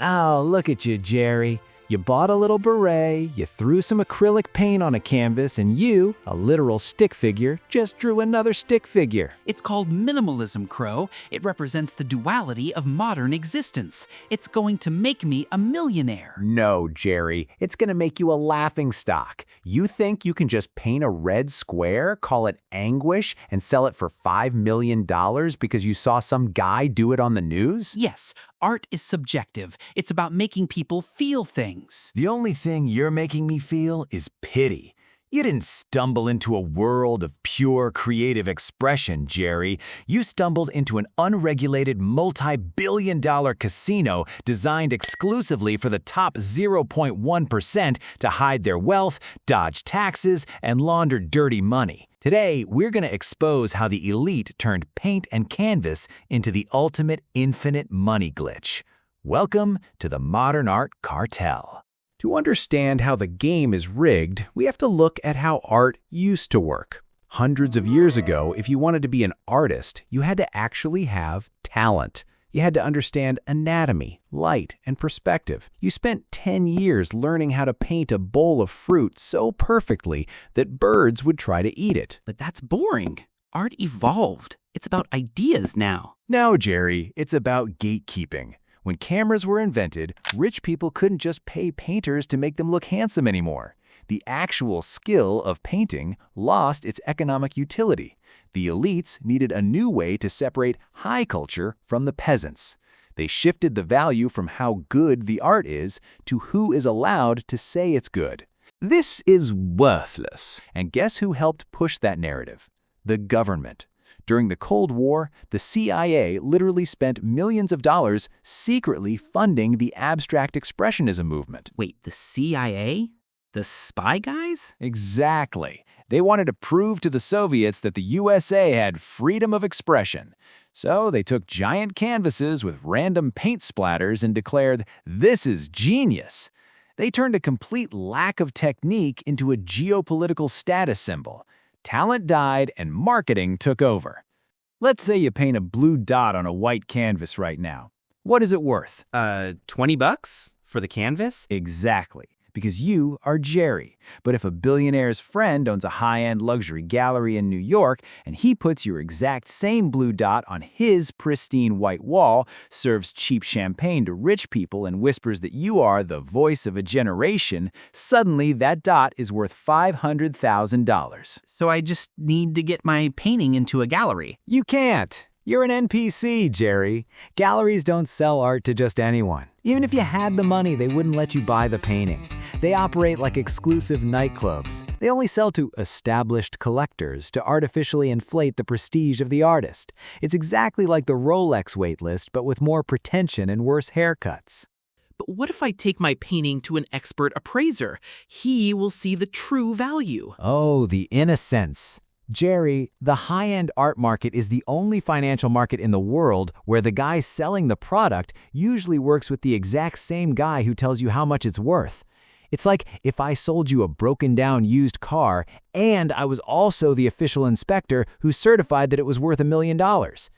Oh, look at you, Jerry. You bought a little beret, you threw some acrylic paint on a canvas, and you, a literal stick figure, just drew another stick figure. It's called minimalism, Crow. It represents the duality of modern existence. It's going to make me a millionaire. No, Jerry, it's gonna make you a laughingstock. You think you can just paint a red square, call it anguish, and sell it for $5 million because you saw some guy do it on the news? Yes, art is subjective. It's about making people feel things. The only thing you're making me feel is pity. You didn't stumble into a world of pure creative expression, Jerry. You stumbled into an unregulated multi-billion-dollar casino designed exclusively for the top 0.1% to hide their wealth, dodge taxes, and launder dirty money. Today, we're going to expose how the elite turned paint and canvas into the ultimate infinite money glitch. Welcome to the Modern Art Cartel. To understand how the game is rigged, we have to look at how art used to work. Hundreds of years ago, if you wanted to be an artist, you had to actually have talent. You had to understand anatomy, light, and perspective. You spent 10 years learning how to paint a bowl of fruit so perfectly that birds would try to eat it. But that's boring. Art evolved. It's about ideas now. No, Jerry, it's about gatekeeping. When cameras were invented, rich people couldn't just pay painters to make them look handsome anymore. The actual skill of painting lost its economic utility. The elites needed a new way to separate high culture from the peasants. They shifted the value from how good the art is to who is allowed to say it's good. This is worthless. And guess who helped push that narrative? The government. During the Cold War, the CIA literally spent millions of dollars secretly funding the abstract expressionism movement. Wait, the CIA? The spy guys? Exactly. They wanted to prove to the Soviets that the USA had freedom of expression. So they took giant canvases with random paint splatters and declared, "This is genius." They turned a complete lack of technique into a geopolitical status symbol. Talent died and marketing took over. Let's say you paint a blue dot on a white canvas right now. What is it worth? $20 for the canvas? Exactly, because you are Jerry. But if a billionaire's friend owns a high-end luxury gallery in New York and he puts your exact same blue dot on his pristine white wall, serves cheap champagne to rich people and whispers that you are the voice of a generation, suddenly that dot is worth $500,000. So I just need to get my painting into a gallery. You can't. You're an NPC, Jerry. Galleries don't sell art to just anyone. Even if you had the money, they wouldn't let you buy the painting. They operate like exclusive nightclubs. They only sell to established collectors to artificially inflate the prestige of the artist. It's exactly like the Rolex waitlist, but with more pretension and worse haircuts. But what if I take my painting to an expert appraiser? He will see the true value. Oh, the innocence. Jerry, the high-end art market is the only financial market in the world where the guy selling the product usually works with the exact same guy who tells you how much it's worth. It's like if I sold you a broken-down used car and I was also the official inspector who certified that it was worth $1 million.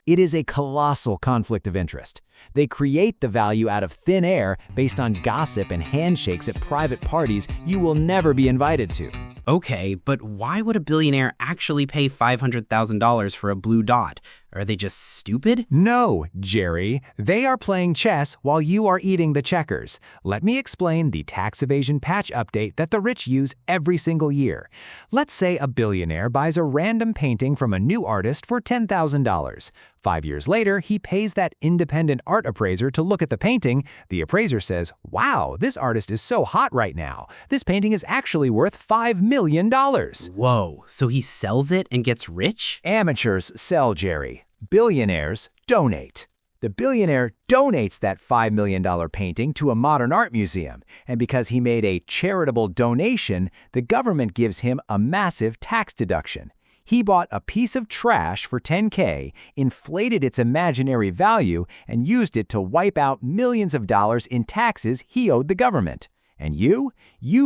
It is a colossal conflict of interest. They create the value out of thin air based on gossip and handshakes at private parties you will never be invited to. Okay, but why would a billionaire actually pay $500,000 for a blue dot? Are they just stupid? No, Jerry. They are playing chess while you are eating the checkers. Let me explain the tax evasion patch update that the rich use every single year. Let's say a billionaire buys a random painting from a new artist for $10,000. 5 years later, he pays that independent art appraiser to look at the painting. The appraiser says, "Wow, this artist is so hot right now. This painting is actually worth $5 million. Whoa, so he sells it and gets rich? Amateurs sell, Jerry. Billionaires donate. The billionaire donates that $5 million painting to a modern art museum, and because he made a charitable donation, the government gives him a massive tax deduction. He bought a piece of trash for $10K, inflated its imaginary value, and used it to wipe out millions of dollars in taxes he owed the government. And you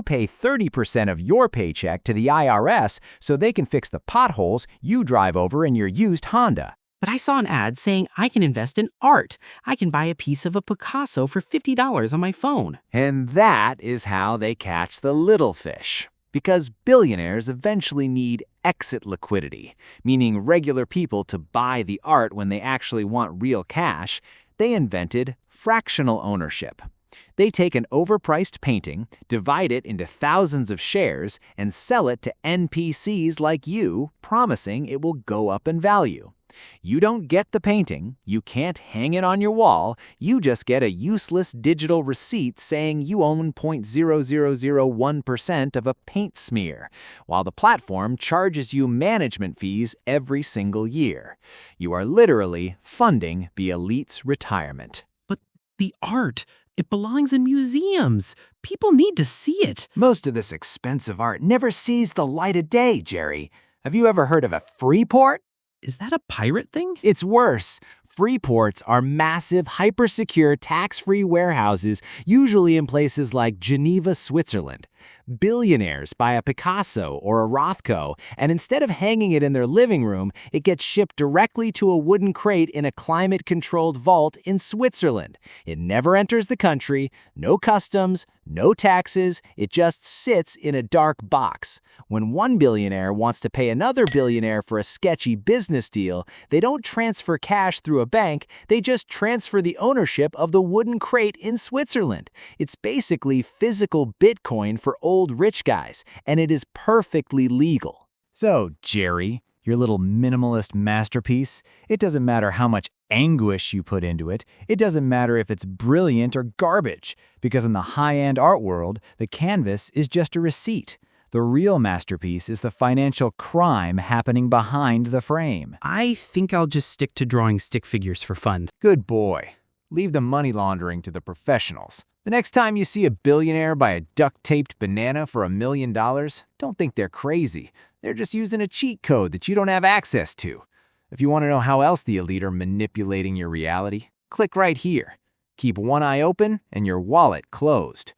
pay 30% of your paycheck to the IRS so they can fix the potholes you drive over in your used Honda. But I saw an ad saying I can invest in art. I can buy a piece of a Picasso for $50 on my phone. And that is how they catch the little fish. Because billionaires eventually need exit liquidity, meaning regular people to buy the art when they actually want real cash, they invented fractional ownership. They take an overpriced painting, divide it into thousands of shares, and sell it to NPCs like you, promising it will go up in value. You don't get the painting, you can't hang it on your wall, you just get a useless digital receipt saying you own 0.0001% of a paint smear, while the platform charges you management fees every single year. You are literally funding the elite's retirement. But the art, it belongs in museums. People need to see it. Most of this expensive art never sees the light of day, Jerry. Have you ever heard of a free port? Is that a pirate thing? It's worse. Free ports are massive, hyper-secure, tax-free warehouses, usually in places like Geneva, Switzerland. Billionaires buy a Picasso or a Rothko, and instead of hanging it in their living room, it gets shipped directly to a wooden crate in a climate-controlled vault in Switzerland. It never enters the country, no customs, no taxes, it just sits in a dark box. When one billionaire wants to pay another billionaire for a sketchy business deal, they don't transfer cash through a bank, they just transfer the ownership of the wooden crate in Switzerland. It's basically physical Bitcoin for old rich guys, and it is perfectly legal. So, Jerry, your little minimalist masterpiece, it doesn't matter how much anguish you put into it, it doesn't matter if it's brilliant or garbage, because in the high-end art world, the canvas is just a receipt. The real masterpiece is the financial crime happening behind the frame. I think I'll just stick to drawing stick figures for fun. Good boy. Leave the money laundering to the professionals. The next time you see a billionaire buy a duct-taped banana for $1 million, don't think they're crazy. They're just using a cheat code that you don't have access to. If you want to know how else the elite are manipulating your reality, click right here. Keep one eye open and your wallet closed.